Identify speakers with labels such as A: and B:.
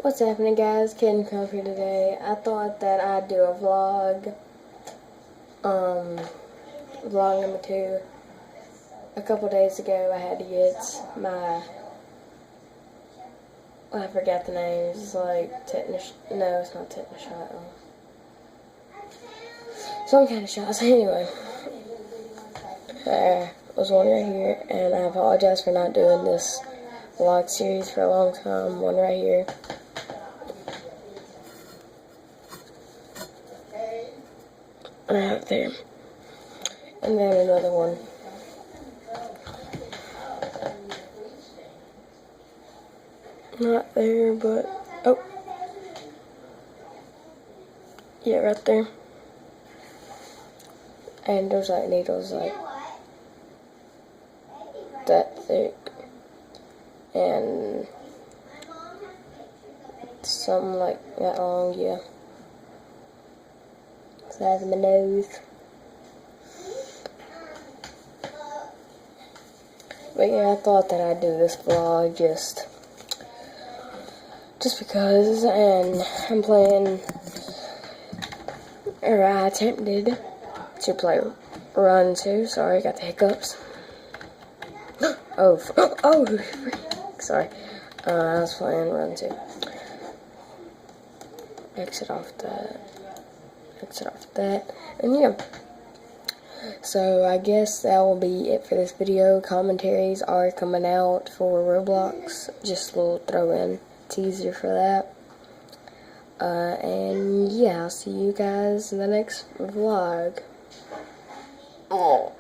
A: What's happening, guys? Kid Comfy today. I thought that I'd do a vlog. Vlog number 2. A couple days ago, I had to get my, I forgot the name. It's like tetanus. No, it's not tetanus shot. Some kind of shots. Anyway, I was one right here, and I apologize for not doing this vlog series for a long time. One right here. Right there. And then another one. Not there, but, oh. Yeah, right there. And there's like needles like that thick. And something like that long, yeah. Size of my nose. But yeah, I thought that I'd do this vlog just because, and I'm playing, or I attempted to play Run 2. Sorry, got the hiccups. Oh, sorry. I was playing Run 2. Exit off that, and yeah. So I guess that will be it for this video. Commentaries are coming out for Roblox. Just a little throw-in teaser for that. And yeah, I'll see you guys in the next vlog. Oh.